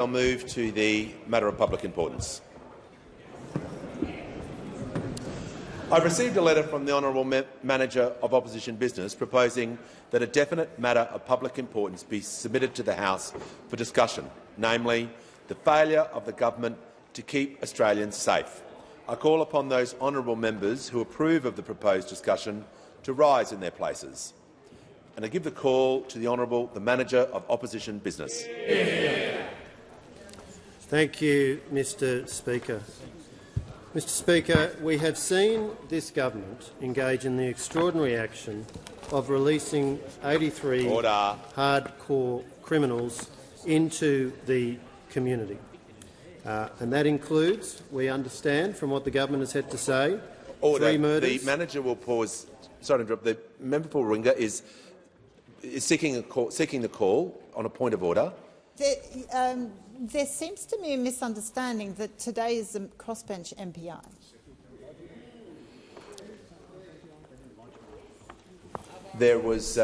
I'll move to the matter of public importance. I've received a letter from the Honourable Manager of Opposition Business proposing that a definite matter of public importance be submitted to the House for discussion, namely the failure of the government to keep Australians safe. I call upon those honourable members who approve of the proposed discussion to rise in their places. And I give the call to the Manager of Opposition Business. Thank you, Mr Speaker. Mr Speaker, we have seen this government engage in the extraordinary action of releasing 83 hardcore criminals into the community. And that includes, we understand from what the government has had to say, 3 murders. The manager will pause. Sorry to interrupt. The member for Warringah is seeking the call on a point of order. There seems to be a misunderstanding that today is a crossbench MPI. There was,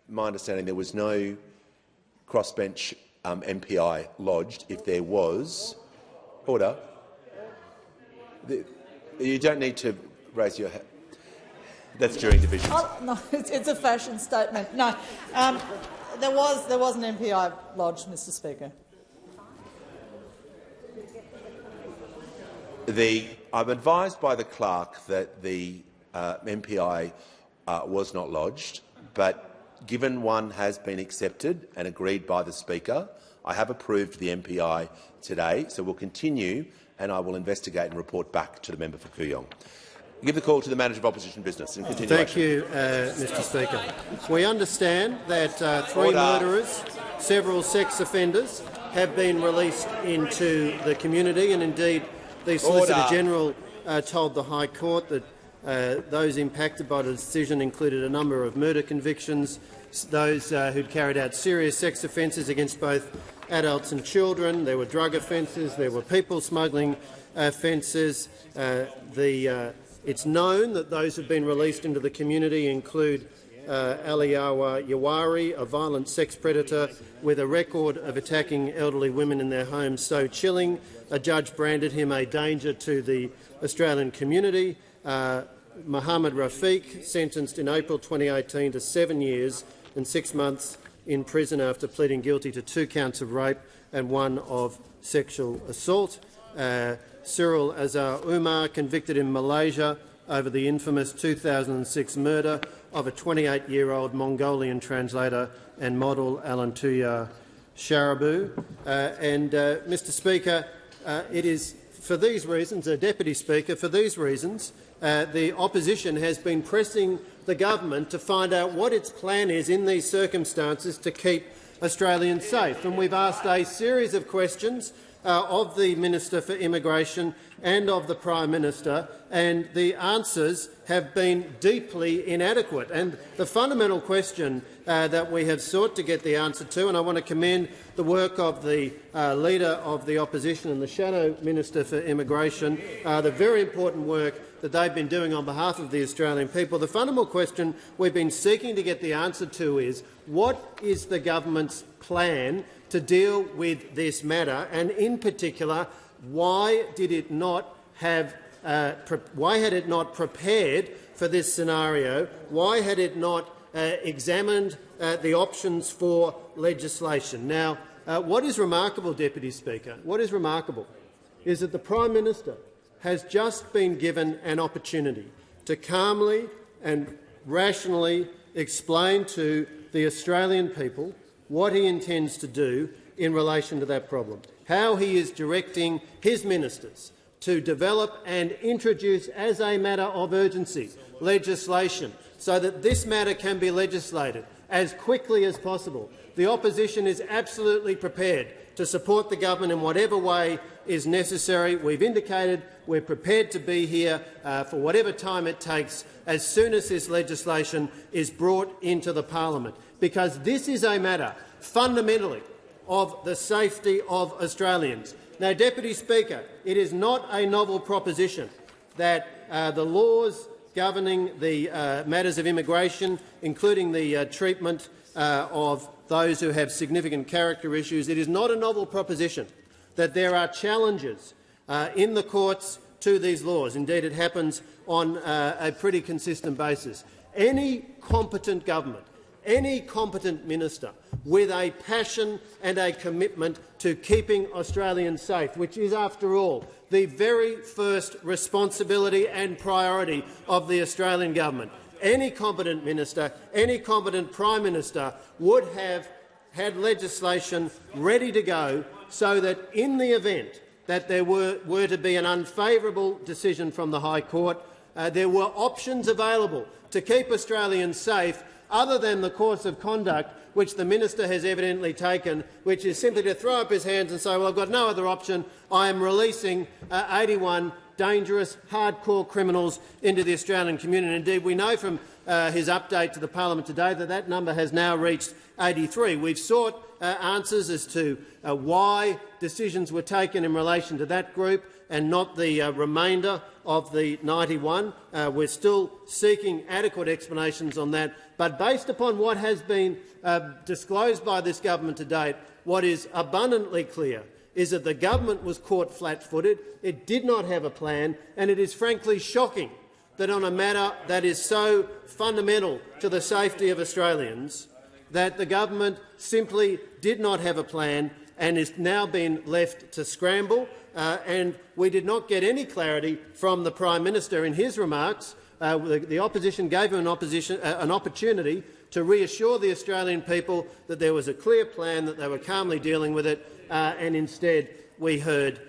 my understanding, there was no crossbench MPI lodged. If there was, order. You don't need to raise your hand. That's during divisions. Oh, no, it's a fashion statement. No, there was an MPI lodged, Mr Speaker. I'm advised by the clerk that the MPI was not lodged, but given one has been accepted and agreed by the Speaker, I have approved the MPI today, so we'll continue and I will investigate and report back to the member for Kooyong. Give the call to the Manager of Opposition Business. In Thank you, Mr Speaker. We understand that 3 murderers, several sex offenders have been released into the community, and indeed the Solicitor General told the High Court that those impacted by the decision included a number of murder convictions, those who'd carried out serious sex offences against both adults and children. There were drug offences, there were people smuggling offences. It's known that those who have been released into the community include Aliawa Yawari, a violent sex predator with a record of attacking elderly women in their homes so chilling a judge branded him a danger to the Australian community. Mohammed Rafiq, sentenced in April 2018 to 7 years and 6 months in prison after pleading guilty to 2 counts of rape and 1 of sexual assault. Cyril Azhar Umar, convicted in Malaysia over the infamous 2006 murder of a 28-year-old Mongolian translator and model Alantuya Sharabu. Mr Speaker, it is for these reasons, Deputy Speaker, for these reasons, the opposition has been pressing the government to find out what its plan is in these circumstances to keep Australians safe. And we've asked a series of questions of the Minister for Immigration and of the Prime Minister, and the answers have been deeply inadequate. And the fundamental question that we have sought to get the answer to, and I want to commend the work of the Leader of the Opposition and the Shadow Minister for Immigration, the very important work that they've been doing on behalf of the Australian people. The fundamental question we've been seeking to get the answer to is, what is the government's plan to deal with this matter, and in particular, why did it not have why had it not prepared for this scenario? Why had it not examined the options for legislation? Now, what is remarkable, Deputy Speaker, what is remarkable is that the Prime Minister has just been given an opportunity to calmly and rationally explain to the Australian people what he intends to do in relation to that problem, how he is directing his ministers to develop and introduce as a matter of urgency legislation so that this matter can be legislated as quickly as possible. The opposition is absolutely prepared to support the government in whatever way is necessary. We've indicated we're prepared to be here for whatever time it takes as soon as this legislation is brought into the parliament, because this is a matter fundamentally of the safety of Australians. Now, Deputy Speaker, it is not a novel proposition that the laws governing the matters of immigration, including the treatment of those who have significant character issues. It is not a novel proposition that there are challenges in the courts to these laws. Indeed, it happens on a pretty consistent basis. Any competent government, any competent minister with a passion and a commitment to keeping Australians safe, which is, after all, the very first responsibility and priority of the Australian government, any competent minister, any competent Prime Minister would have had legislation ready to go so that in the event that there were to be an unfavourable decision from the High Court, there were options available to keep Australians safe other than the course of conduct which the minister has evidently taken, which is simply to throw up his hands and say, well, I've got no other option, I am releasing 81 dangerous, hardcore criminals into the Australian community. Indeed, we know from his update to the parliament today that that number has now reached 83. We've sought answers as to why decisions were taken in relation to that group and not the remainder of the 91. We're still seeking adequate explanations on that. But based upon what has been disclosed by this government to date, what is abundantly clear is that the government was caught flat-footed, it did not have a plan, and it is frankly shocking that on a matter that is so fundamental to the safety of Australians, that the government simply did not have a plan and is now being left to scramble. And we did not get any clarity from the Prime Minister in his remarks. The opposition gave him an opportunity to reassure the Australian people that there was a clear plan, that they were calmly dealing with it, and instead we heard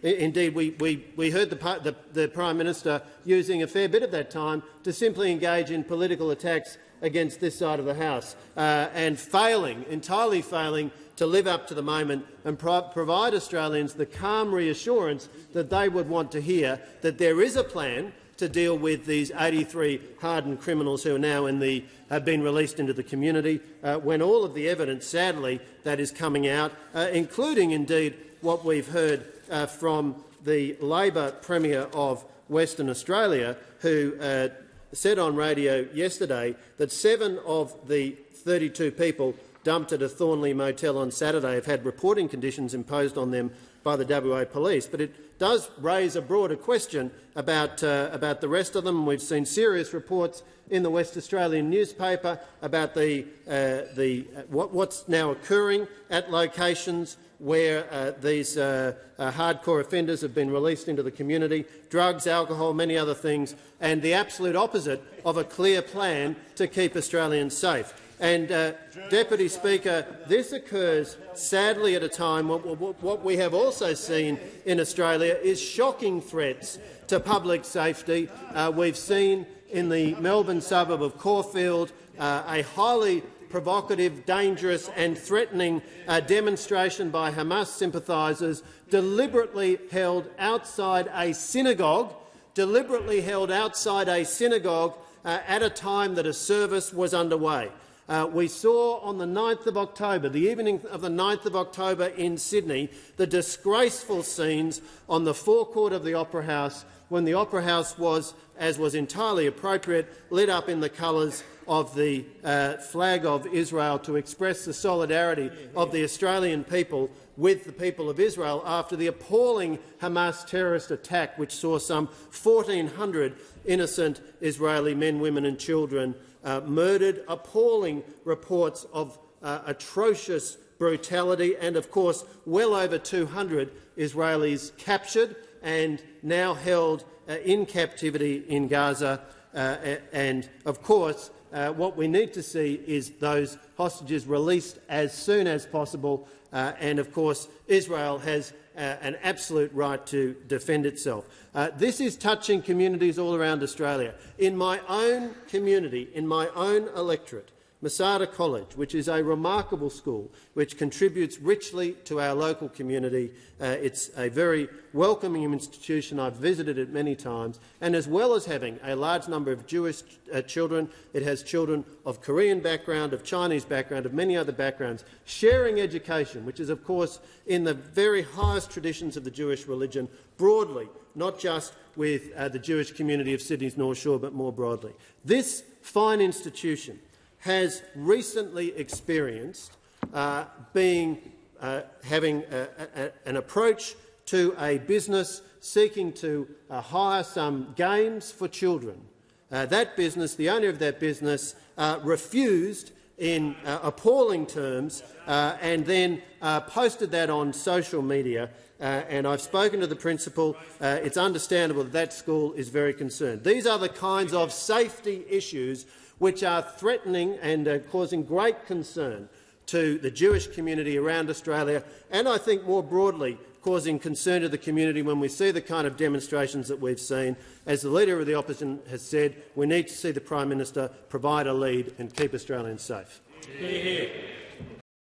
indeed we heard the Prime Minister using a fair bit of that time to simply engage in political attacks against this side of the House, and entirely failing to live up to the moment and provide Australians the calm reassurance that they would want to hear, that there is a plan to deal with these 83 hardened criminals who are now have been released into the community, when all of the evidence, sadly, that is coming out, including indeed what we've heard from the Labor Premier of Western Australia, who said on radio yesterday that 7 of the 32 people dumped at a Thornley motel on Saturday have had reporting conditions imposed on them by the WA Police. But it does raise a broader question about the rest of them. We've seen serious reports in the West Australian newspaper about what's now occurring at locations where these hardcore offenders have been released into the community, drugs, alcohol, many other things, and the absolute opposite of a clear plan to keep Australians safe. And, Deputy Speaker, this occurs sadly at a time what we have also seen in Australia is shocking threats to public safety. We've seen in the Melbourne suburb of Caulfield a highly provocative, dangerous and threatening demonstration by Hamas sympathisers deliberately held outside a synagogue, at a time that a service was underway. We saw on the 9th of October, the evening of the 9th of October in Sydney, the disgraceful scenes on the forecourt of the Opera House when the Opera House was, as was entirely appropriate, lit up in the colours of the flag of Israel to express the solidarity of the Australian people with the people of Israel after the appalling Hamas terrorist attack which saw some 1,400 innocent Israeli men, women and children murdered, appalling reports of atrocious brutality and, of course, well over 200 Israelis captured and now held in captivity in Gaza. And, of course, what we need to see is those hostages released as soon as possible. And, of course, Israel has an absolute right to defend itself. This is touching communities all around Australia. In my own community, in my own electorate, Masada College, which is a remarkable school which contributes richly to our local community. It's a very welcoming institution. I've visited it many times. And as well as having a large number of Jewish children, it has children of Korean background, of Chinese background, of many other backgrounds, sharing education, which is, of course, in the very highest traditions of the Jewish religion, broadly, not just with the Jewish community of Sydney's North Shore, but more broadly. This fine institution has recently experienced having an approach to a business seeking to hire some games for children. That business, the owner of that business, refused in appalling terms and then posted that on social media. And I've spoken to the principal. It's understandable that that school is very concerned. These are the kinds of safety issues which are threatening and causing great concern to the Jewish community around Australia, and I think more broadly causing concern to the community when we see the kind of demonstrations that we've seen. As the Leader of the Opposition has said, we need to see the Prime Minister provide a lead and keep Australians safe.